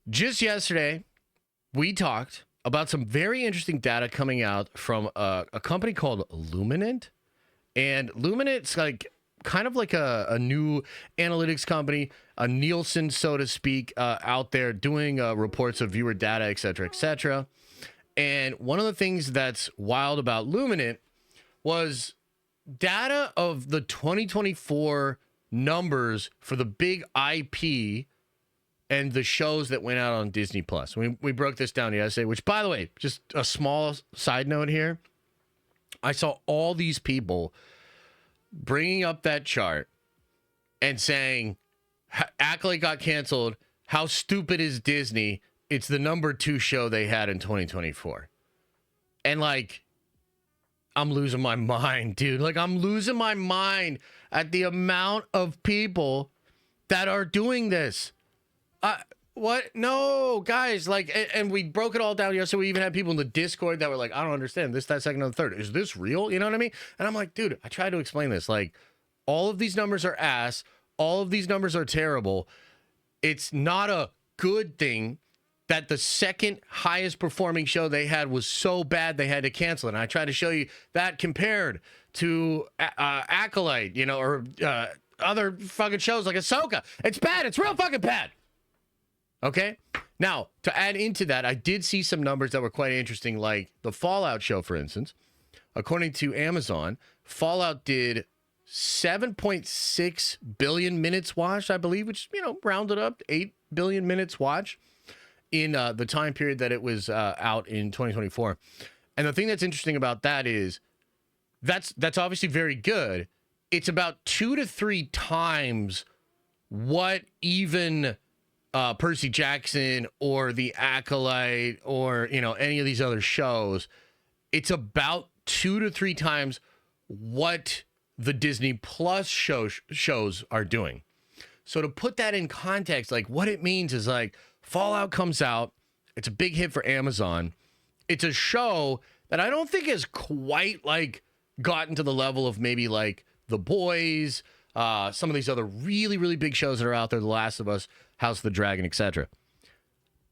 Just yesterday, we talked about some very interesting data coming out from a company called Luminant. And Luminant's like kind of like a new analytics company, a Nielsen, so to speak, out there doing reports of viewer data, et cetera, et cetera. And one of the things that's wild about Luminant was data of the 2024 numbers for the big IP and the shows that went out on Disney Plus. We broke this down yesterday, which, by the way, just a small side note here. I saw all these people bringing up that chart and saying, Acolyte got canceled. How stupid is Disney? It's the number 2 show they had in 2024. And like, I'm losing my mind, dude. Like, I'm losing my mind at the amount of people that are doing this. What? No, guys, like, and we broke it all down yesterday. We even had people in the Discord that were like, I don't understand this, that, second, and the third. Is this real? You know what I mean? And I'm like, dude, I tried to explain this. Like, all of these numbers are ass. All of these numbers are terrible. It's not a good thing that the second highest performing show they had was so bad they had to cancel it. And I tried to show you that compared to Acolyte, you know, or other fucking shows like Ahsoka. It's bad. It's real fucking bad. Okay? Now, to add into that, I did see some numbers that were quite interesting, like the Fallout show, for instance. According to Amazon, Fallout did 7.6 billion minutes watched, I believe, which, you know, rounded up 8 billion minutes watched in the time period that it was out in 2024. And the thing that's interesting about that is that's obviously very good. It's about 2 to 3 times what even Percy Jackson or The Acolyte or, you know, any of these other shows. It's about 2 to 3 times what the Disney Plus shows are doing. So to put that in context, like what it means is like Fallout comes out. It's a big hit for Amazon. It's a show that I don't think has quite like gotten to the level of maybe like The Boys, some of these other really, really big shows that are out there, The Last of Us, House of the Dragon, etc.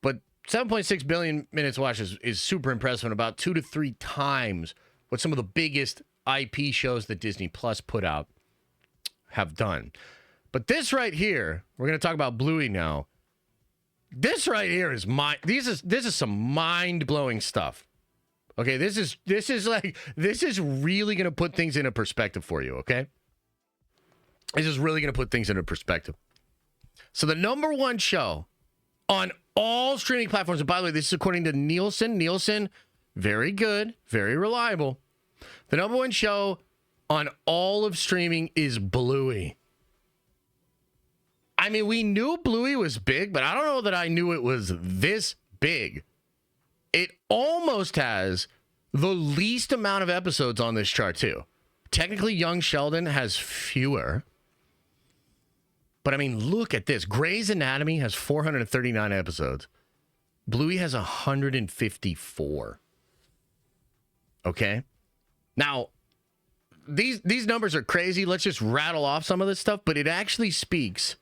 But 7.6 billion minutes watched is super impressive, and about 2 to 3 times what some of the biggest IP shows that Disney Plus put out have done. But this right here, we're going to talk about Bluey now. This right here is this is some mind-blowing stuff. Okay, this is really going to put things into perspective for you, okay? This is really going to put things into perspective. So the number 1 show on all streaming platforms, and by the way, this is according to Nielsen. Nielsen, very good, very reliable. The number 1 show on all of streaming is Bluey. I mean, we knew Bluey was big, but I don't know that I knew it was this big. It almost has the least amount of episodes on this chart, too. Technically, Young Sheldon has fewer. But I mean, look at this. Grey's Anatomy has 439 episodes. Bluey has 154. Okay? Now, these numbers are crazy. Let's just rattle off some of this stuff, but it actually speaks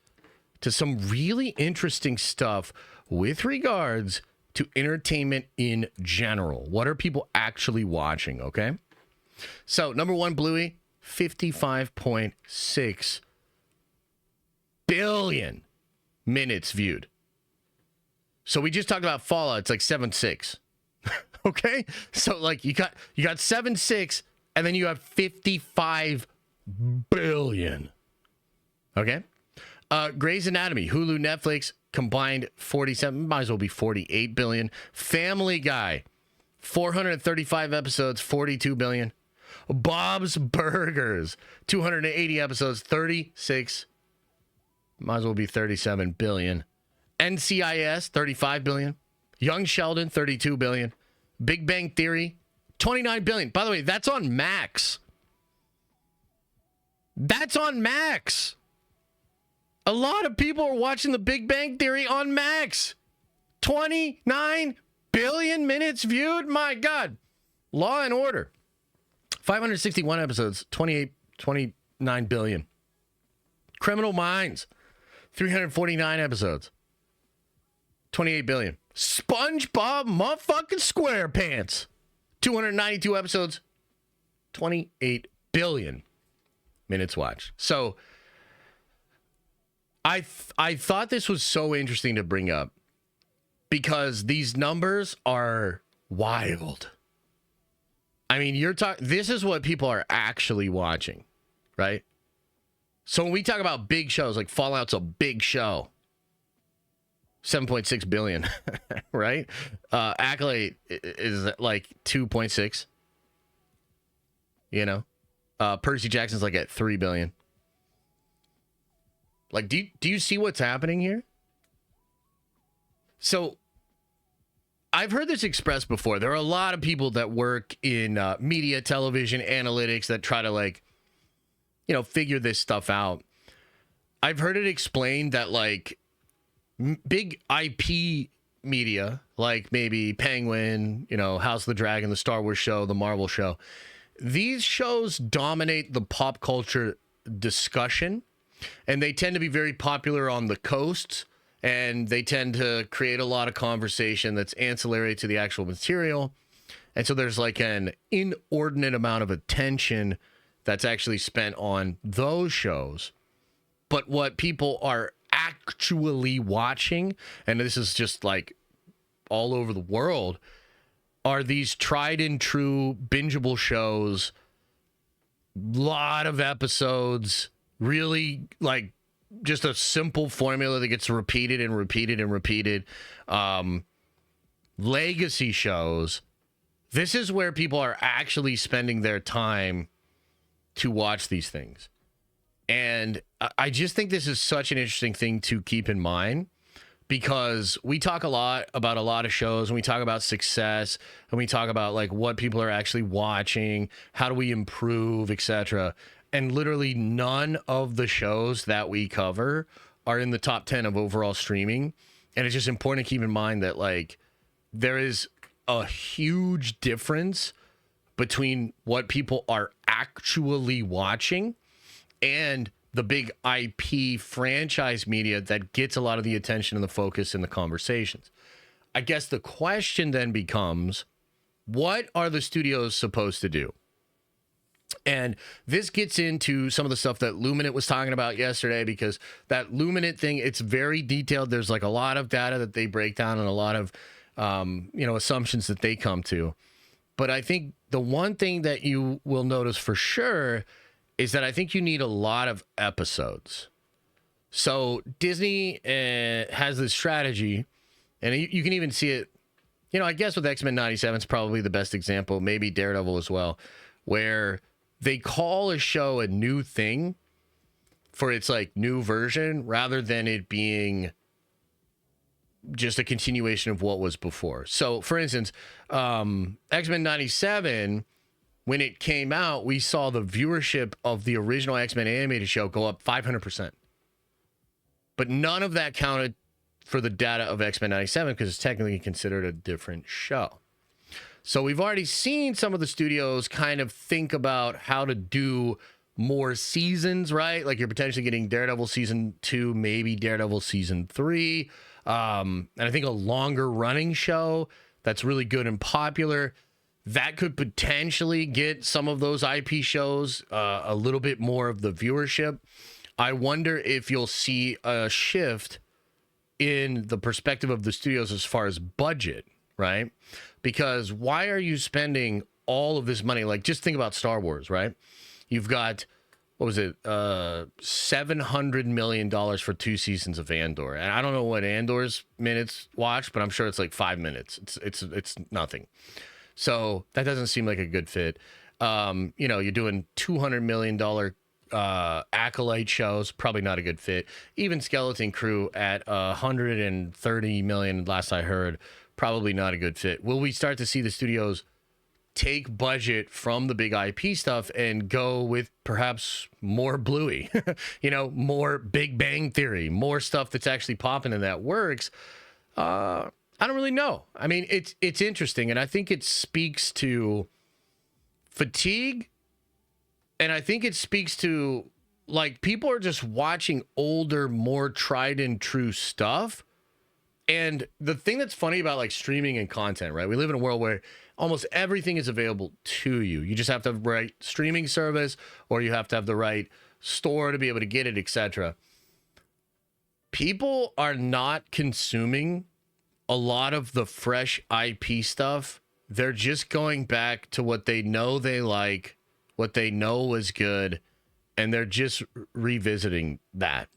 to some really interesting stuff with regards to entertainment in general. What are people actually watching, okay? So, number 1, Bluey, 55.6 billion minutes viewed. So we just talked about Fallout. It's like 7.6. Okay? So like you got 7.6 and then you have 55 billion. Okay? Grey's Anatomy, Hulu, Netflix combined 47, might as well be 48 billion. Family Guy, 435 episodes, 42 billion. Bob's Burgers, 280 episodes, 36, might as well be 37 billion. NCIS, 35 billion. Young Sheldon, 32 billion. Big Bang Theory, 29 billion. By the way, that's on Max. That's on Max. A lot of people are watching The Big Bang Theory on Max. 29 billion minutes viewed. My God. Law and Order. 561 episodes. 29 billion. Criminal Minds. 349 episodes. $28 billion. SpongeBob motherfucking SquarePants. 292 episodes. 28 billion minutes watched. So I thought this was so interesting to bring up because these numbers are wild. I mean, this is what people are actually watching, right? So when we talk about big shows, like Fallout's a big show. 7.6 billion, right? Accolade is like 2.6. You know? Percy Jackson's like at 3 billion. Like, do you see what's happening here? So I've heard this expressed before. There are a lot of people that work in media, television, analytics that try to, like, you know, figure this stuff out. I've heard it explained that, like, big IP media, like maybe Penguin, you know, House of the Dragon, the Star Wars show, the Marvel show, these shows dominate the pop culture discussion, and they tend to be very popular on the coasts, and they tend to create a lot of conversation that's ancillary to the actual material. And so there's like an inordinate amount of attention that's actually spent on those shows. But what people are actually watching, and this is just like all over the world, are these tried and true bingeable shows, lot of episodes, really like just a simple formula that gets repeated and repeated and repeated. Legacy shows. This is where people are actually spending their time to watch these things. And I just think this is such an interesting thing to keep in mind, because we talk a lot about a lot of shows, and we talk about success, and we talk about like what people are actually watching, how do we improve, etc. And literally none of the shows that we cover are in the top 10 of overall streaming. And it's just important to keep in mind that like there is a huge difference between what people are actually watching and the big IP franchise media that gets a lot of the attention and the focus in the conversations. I guess the question then becomes, what are the studios supposed to do? And this gets into some of the stuff that Luminant was talking about yesterday, because that Luminant thing, it's very detailed. There's like a lot of data that they break down and a lot of, assumptions that they come to. But I think the one thing that you will notice for sure is that I think you need a lot of episodes. So Disney has this strategy, and you can even see it, I guess with X-Men 97 is probably the best example, maybe Daredevil as well, where they call a show a new thing for its like new version rather than it being just a continuation of what was before. So for instance, X-Men 97, when it came out, we saw the viewership of the original X-Men animated show go up 500%. But none of that counted for the data of X-Men 97 because it's technically considered a different show. So we've already seen some of the studios kind of think about how to do more seasons, right? Like you're potentially getting Daredevil season 2, maybe Daredevil season 3. And I think a longer running show that's really good and popular, that could potentially get some of those IP shows a little bit more of the viewership. I wonder if you'll see a shift in the perspective of the studios as far as budget, right? Because why are you spending all of this money? Like, just think about Star Wars, right? You've got, what was it, $700 million for 2 seasons of Andor. And I don't know what Andor's minutes watched, but I'm sure it's like 5 minutes. It's nothing. So that doesn't seem like a good fit. You're doing $200 million Acolyte shows, probably not a good fit. Even Skeleton Crew at $130 million, last I heard, probably not a good fit. Will we start to see the studios take budget from the big IP stuff and go with perhaps more Bluey, more Big Bang Theory, more stuff that's actually popping and that works? I don't really know. I mean, it's interesting, and I think it speaks to fatigue, and I think it speaks to, like, people are just watching older, more tried and true stuff, And the thing that's funny about like streaming and content, right? We live in a world where almost everything is available to you. You just have to have the right streaming service, or you have to have the right store to be able to get it, etc. People are not consuming a lot of the fresh IP stuff. They're just going back to what they know they like, what they know was good, and they're just revisiting that.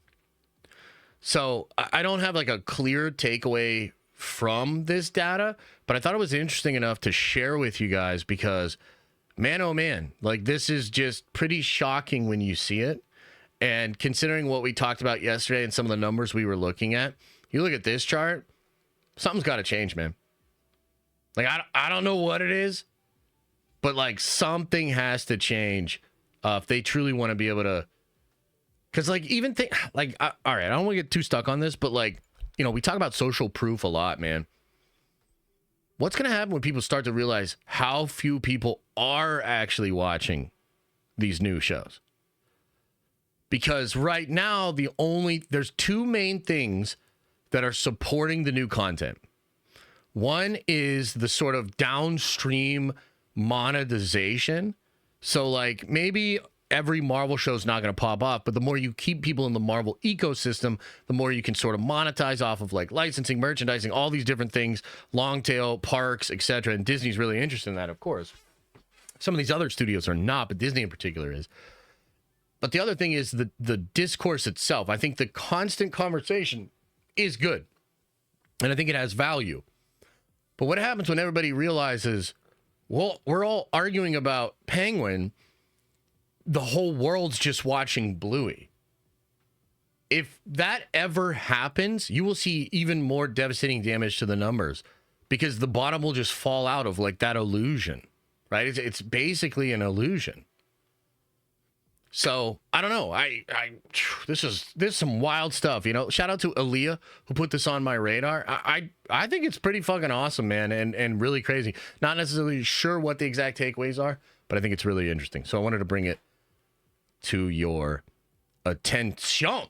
So I don't have like a clear takeaway from this data, but I thought it was interesting enough to share with you guys because, man, oh man, like this is just pretty shocking when you see it. And considering what we talked about yesterday and some of the numbers we were looking at, you look at this chart, something's got to change, man. Like, I don't know what it is, but like something has to change if they truly want to be able to. Because like even think like, all right, I don't want to get too stuck on this, but like, you know, we talk about social proof a lot, man. What's going to happen when people start to realize how few people are actually watching these new shows? Because right now, there's two main things that are supporting the new content. One is the sort of downstream monetization. So like maybe every Marvel show is not going to pop up, but the more you keep people in the Marvel ecosystem, the more you can sort of monetize off of like licensing, merchandising, all these different things, long tail, parks, etc. And Disney's really interested in that, of course. Some of these other studios are not, but Disney in particular is. But the other thing is the discourse itself. I think the constant conversation is good, and I think it has value. But what happens when everybody realizes, well, we're all arguing about Penguin, the whole world's just watching Bluey? If that ever happens, you will see even more devastating damage to the numbers because the bottom will just fall out of like that illusion, right? It's basically an illusion. So I don't know. This is some wild stuff, you know. Shout out to Aaliyah who put this on my radar. I think it's pretty fucking awesome, man, and really crazy. Not necessarily sure what the exact takeaways are, but I think it's really interesting. So I wanted to bring it to your attention.